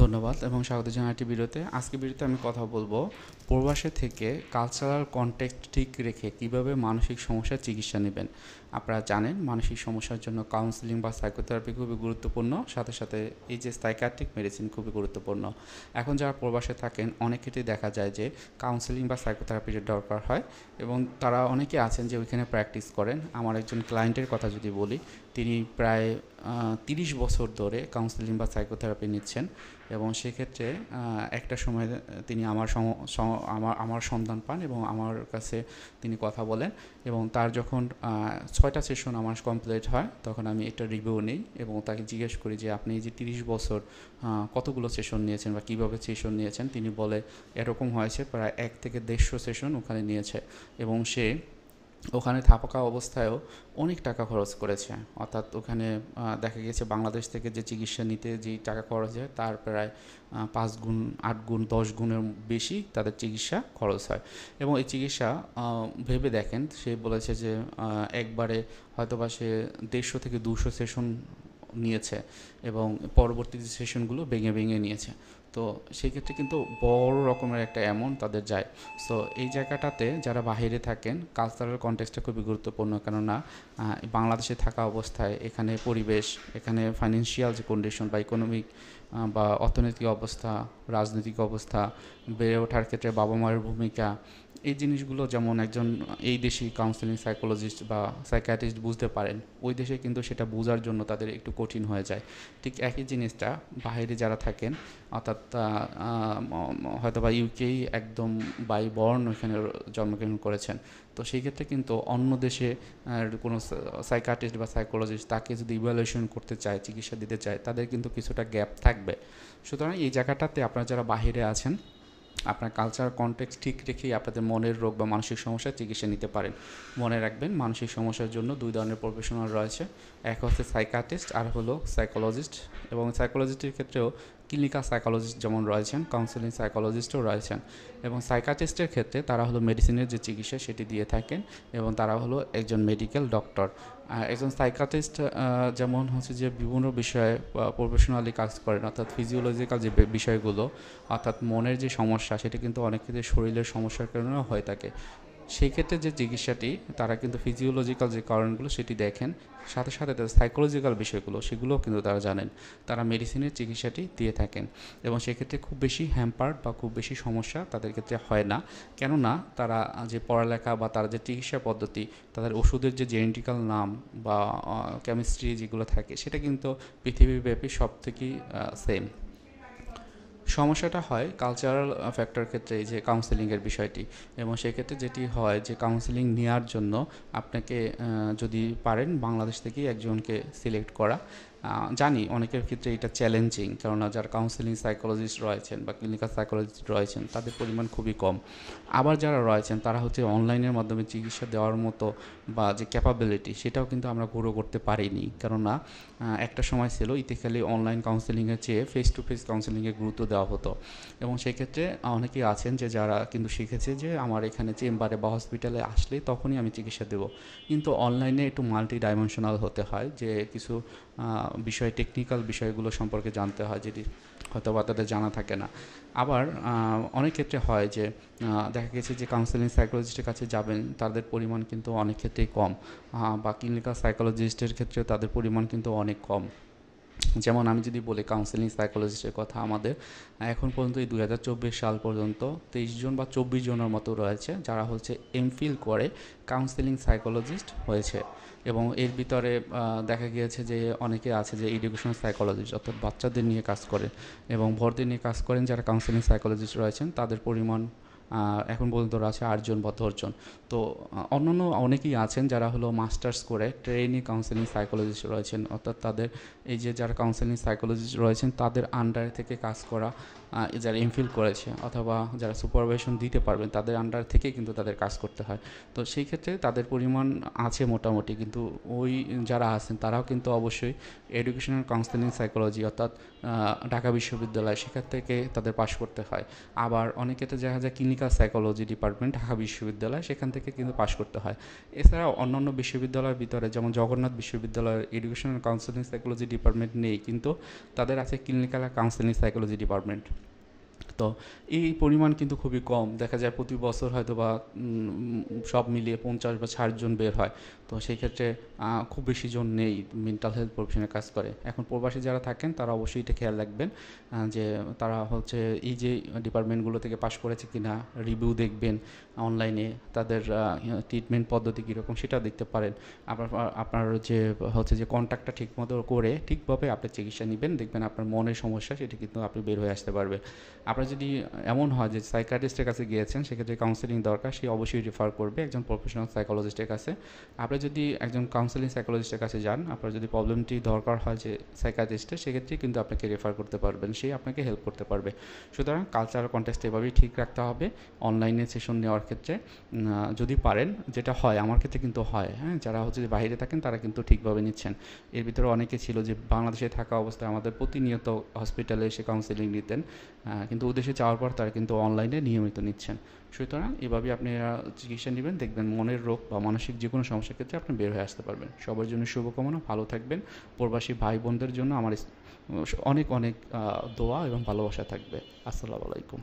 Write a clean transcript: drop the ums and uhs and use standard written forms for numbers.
ধন্যবাদ এবং স্বাগত জানাই একটি ভিডিওতে। আজকে ভিডিওতে আমি কথা বলবো প্রবাসে থেকে কালচারাল কনটেক্সট ঠিক রেখে কিভাবে মানসিক সমস্যার চিকিৎসা নেবেন। আপনারা জানেন মানসিক সমস্যার জন্য কাউন্সেলিং বা সাইকোথেরাপি খুবই গুরুত্বপূর্ণ, সাথে সাথে এই যে সাইকিয়াট্রিক মেডিসিন খুবই গুরুত্বপূর্ণ। এখন যারা প্রবাসে থাকেন অনেক ক্ষেত্রেই দেখা যায় যে কাউন্সেলিং বা সাইকোথেরাপির দরকার হয় এবং তারা অনেকে আছেন যে ওইখানে প্র্যাকটিস করেন। আমার একজন ক্লায়েন্টের কথা যদি বলি, তিনি প্রায় 30 বছর ধরে কাউন্সেলিং বা সাইকোথেরাপি নিচ্ছেন এবং সেক্ষেত্রে একটা সময় তিনি আমার সন্ধান পান এবং আমার কাছে তিনি কথা বলেন এবং তার যখন 6টা সেশন আমার কমপ্লিট হয় তখন আমি একটা রিভিউ নিই এবং তাকে জিজ্ঞেস করি যে আপনি এই যে 30 বছর কতগুলো সেশন নিয়েছেন বা কীভাবে সেশন নিয়েছেন। তিনি বলে এরকম হয়েছে প্রায় 1 থেকে 150 সেশন ওখানে নিয়েছে এবং সে ওখানে থাকা অবস্থায়ও অনেক টাকা খরচ করেছে। অর্থাৎ ওখানে দেখা গেছে বাংলাদেশ থেকে যে চিকিৎসা নিতে যেই টাকা খরচ হয় তার প্রায় 5 গুণ, 8 গুণ, 10 গুণের বেশি তাদের চিকিৎসা খরচ হয় এবং এই চিকিৎসা ভেবে দেখেন, সে বলেছে যে একবারে হয়তোবা সে 150 থেকে 200 সেশন নিয়েছে এবং পরবর্তী সেশনগুলো ভেঙে ভেঙে নিয়েছে। তো সেক্ষেত্রে কিন্তু বড় রকমের একটা অ্যামাউন্ট তাদের যায়। সো এই জায়গাটাতে যারা বাইরে থাকেন কালচারাল কনটেক্সটটা খুবই গুরুত্বপূর্ণ, কেননা বাংলাদেশে থাকা অবস্থায় এখানে পরিবেশ, এখানে ফাইন্যান্সিয়াল যে কন্ডিশন বা ইকোনমিক বা অর্থনৈতিক অবস্থা, রাজনৈতিক অবস্থা, বেড়ে ওঠার ক্ষেত্রে বাবা মায়ের ভূমিকা, এই জিনিসগুলো যেমন একজন এই দেশি কাউন্সেলিং সাইকোলজিস্ট বা সাইকিয়াট্রিস্ট বুঝতে পারেন, ওই দেশে কিন্তু সেটা বোঝার জন্য তাদের একটু কঠিন হয়ে যায়। ঠিক একই জিনিসটা বাইরে যারা থাকেন, অর্থাৎ হয়তো বা ইউকেই একদম বাই বর্ন ওখানে জন্মগ্রহণ করেছেন, তো সেই ক্ষেত্রে কিন্তু অন্য দেশে কোনো সাইকিয়াট্রিস্ট বা সাইকোলজিস্ট তাকে যদি ইভ্যালুয়েশন করতে চায়, চিকিৎসা দিতে চায়, তাদের কিন্তু কিছুটা গ্যাপ থাকবে। সুতরাং এই জায়গাটাতে আপনারা যারা বাইরে আছেন আপনার কালচার কনটেক্সট ঠিক রেখেই আপনাদের মনের রোগ বা মানসিক সমস্যার চিকিৎসা নিতে পারেন। মনে রাখবেন মানসিক সমস্যার জন্য 2 ধরনের প্রফেশনাল রয়েছে, এক হচ্ছে সাইকিয়াট্রিস্ট আর হলো সাইকোলজিস্ট। এবং সাইকোলজিস্টের ক্ষেত্রেও ক্লিনিক্যাল সাইকোলজিস্ট যেমন রয়েছেন, কাউন্সেলিং সাইকোলজিস্টও রয়েছেন। এবং সাইকিয়াট্রিস্টের ক্ষেত্রে তারা হলো মেডিসিনের যে চিকিৎসা সেটি দিয়ে থাকেন এবং তারা হলো একজন মেডিকেল ডক্টর। একজন সাইকিয়াট্রিস্ট যেমন হচ্ছে যে বিভিন্ন বিষয়ে প্রফেশনালি কাজ করেন, অর্থাৎ ফিজিওলজিক্যাল যে বিষয়গুলো, অর্থাৎ মনের যে সমস্যা সেটা কিন্তু অনেক ক্ষেত্রে শরীরের সমস্যার কারণেও হয়ে থাকে। সেই ক্ষেত্রে যে চিকিৎসাটি তারা কিন্তু ফিজিওলজিক্যাল যে কারণগুলো সেটি দেখেন, সাথে সাথে তাদের সাইকোলজিক্যাল বিষয়গুলো সেগুলোও কিন্তু তারা জানেন। তারা মেডিসিনের চিকিৎসাটি দিয়ে থাকেন এবং সেক্ষেত্রে খুব বেশি হ্যাম্পার্ড বা খুব বেশি সমস্যা তাদের ক্ষেত্রে হয় না, কেননা তারা যে পড়ালেখা বা তারা যে চিকিৎসা পদ্ধতি, তাদের ওষুধের যে জেনেটিক্যাল নাম বা কেমিস্ট্রি যেগুলো থাকে সেটা কিন্তু পৃথিবীব্যাপী সব থেকেই সেম। সমস্যাটা হয় কালচারাল ফ্যাক্টর ক্ষেত্রে, এই যে কাউন্সেলিংয়ের বিষয়টি, এবং সেক্ষেত্রে যেটি হয় যে কাউন্সেলিং নেওয়ার জন্য আপনাকে যদি পারেন বাংলাদেশ থেকেই একজনকে সিলেক্ট করা। জানি অনেকের ক্ষেত্রে এটা চ্যালেঞ্জিং, কেননা যারা কাউন্সেলিং সাইকোলজিস্ট রয়েছেন বা ক্লিনিক্যাল সাইকোলজিস্ট রয়েছেন তাদের পরিমাণ খুবই কম। আবার যারা রয়েছেন তারা হচ্ছে অনলাইনের মাধ্যমে চিকিৎসা দেওয়ার মতো বা যে ক্যাপাবিলিটি সেটাও কিন্তু আমরা গ্রো করতে পারিনি, কেননা একটা সময় ছিল ইতিকালি অনলাইন কাউন্সেলিংয়ের চেয়ে ফেস টু ফেস কাউন্সেলিংয়ে গুরুত্ব দেওয়া হতো এবং সেক্ষেত্রে অনেকেই আছেন যে যারা কিন্তু শিখেছে যে আমার এখানে চেম্বারে বা হসপিটালে আসলে তখনই আমি চিকিৎসা দেবো। কিন্তু অনলাইনে একটু মাল্টি ডাইমেনশনাল হতে হয়, যে কিছু বিষয় টেকনিক্যাল বিষয়গুলো সম্পর্কে জানতে হয় যেটি হয়তো বা তাদের জানা থাকে না। আবার অনেক ক্ষেত্রে হয় যে দেখা গেছে যে কাউন্সেলিং সাইকোলজিস্টের কাছে যাবেন তাদের পরিমাণ কিন্তু অনেক ক্ষেত্রেই কম, বা ক্লিনিক্যাল সাইকোলজিস্টের ক্ষেত্রেও তাদের পরিমাণ কিন্তু অনেক কম। যেমন আমি যদি বলি কাউন্সেলিং সাইকোলজিস্টের কথা, আমাদের এখন পর্যন্ত এই 2024 সাল পর্যন্ত 23 জন বা 24 জনের মতো রয়েছে যারা হচ্ছে এমফিল করে কাউন্সেলিং সাইকোলজিস্ট হয়েছে। এবং এর ভিতরে দেখা গিয়েছে যে অনেকে আছে যে এডুকেশনাল সাইকোলজিস্ট, অর্থাৎ বাচ্চাদের নিয়ে কাজ করেন এবং ভর্তি নিয়ে কাজ করেন, যারা কাউন্সেলিং সাইকোলজিস্ট রয়েছেন তাদের পরিমাণ এখন পর্যন্ত আছে 8 জন বা 10 জন। তো অন্যান্য অনেকেই আছেন যারা হলো মাস্টার্স করে ট্রেনি কাউন্সেলিং সাইকোলজিস্ট রয়েছেন, অর্থাৎ তাদের এই যে যারা কাউন্সেলিং সাইকোলজিস্ট রয়েছেন তাদের আন্ডার থেকে কাজ করা যারা এমফিল করেছে অথবা যারা সুপারভাইশন দিতে পারবেন তাদের আন্ডার থেকে কিন্তু তাদের কাজ করতে হয়। তো সেই ক্ষেত্রে তাদের পরিমাণ আছে মোটামুটি, কিন্তু ওই যারা আছেন তারাও কিন্তু অবশ্যই এডুকেশনাল কাউন্সেলিং সাইকোলজি অর্থাৎ ঢাকা বিশ্ববিদ্যালয় সেখান থেকে তাদের পাশ করতে হয়। আবার অনেকে তো দেখা যায় ক্লিনিক্যাল সাইকোলজি ডিপার্টমেন্ট ঢাকা বিশ্ববিদ্যালয় সেখান থেকে কিন্তু পাশ করতে হয়। এছাড়াও অন্যান্য বিশ্ববিদ্যালয়ের ভিতরে যেমন জগন্নাথ বিশ্ববিদ্যালয়ের এডুকেশনাল কাউন্সেলিং সাইকোলজি ডিপার্টমেন্ট নেই, কিন্তু তাদের আছে ক্লিনিক্যাল কাউন্সেলিং সাইকোলজি ডিপার্টমেন্ট। তো এই পরিমাণ কিন্তু খুবই কম, দেখা যায় প্রতি বছর হয়তো বা সব মিলিয়ে 50 বা 60 জন বের হয়। তো সেই ক্ষেত্রে খুব বেশি জন নেই মেন্টাল হেলথ প্রফেশনে কাজ করে। এখন প্রবাসী যারা থাকেন তারা অবশ্যই এটা খেয়াল রাখবেন যে তারা হচ্ছে এই যে ডিপার্টমেন্টগুলো থেকে পাশ করেছে কিনা, রিভিউ দেখবেন অনলাইনে, তাদের ট্রিটমেন্ট পদ্ধতি কীরকম সেটা দেখতে পারেন। আপনার যে হচ্ছে যে কন্ট্যাক্টটা ঠিক মতো করে ঠিকভাবে আপনি চিকিৎসা নেবেন, দেখবেন আপনার মনের সমস্যা সেটা কিন্তু আপনি বের হয়ে আসতে পারবেন। আপনার যদি এমন হয় যে সাইকিয়াট্রিস্টের কাছে গিয়েছেন সেক্ষেত্রে কাউন্সেলিং দরকার, সে অবশ্যই রেফার করবে একজন প্রফেশনাল সাইকোলজিস্টের কাছে। আপনি যদি একজন কাউন্সেলিং সাইকোলজিস্টের কাছে যান, আপনার যদি প্রবলেমটি দরকার হয় যে সাইকিয়াট্রিস্টের, সেক্ষেত্রে কিন্তু আপনাকে রেফার করতে পারবেন, সে আপনাকে হেল্প করতে পারবে। সুতরাং কালচারাল কনটেক্সট এভাবেই ঠিক রাখতে হবে অনলাইনে সেশন নেওয়ার ক্ষেত্রে। যদি পারেন, যেটা হয় আমার ক্ষেত্রে কিন্তু হয়, হ্যাঁ, যারা হচ্ছে যে বাইরে থাকেন তারা কিন্তু ঠিকভাবে নিচ্ছেন। এর ভিতরে অনেকে ছিল যে বাংলাদেশে থাকা অবস্থায় আমাদের প্রতিনিয়ত হসপিটালে এসে কাউন্সেলিং নিতেন, কিন্তু ওদেশে যাওয়ার পর তারা কিন্তু অনলাইনে নিয়মিত নিচ্ছেন। সুতরাং এভাবেই আপনি চিকিৎসা নেবেন, দেখবেন মনের রোগ বা মানসিক যে কোনো সমস্যার ক্ষেত্রে আপনি বের হয়ে আসতে পারবেন। সবার জন্য শুভকামনা, ভালো থাকবেন। প্রবাসী ভাই বোনদের জন্য আমার অনেক অনেক দোয়া এবং ভালোবাসা থাকবে। আসসালামু আলাইকুম।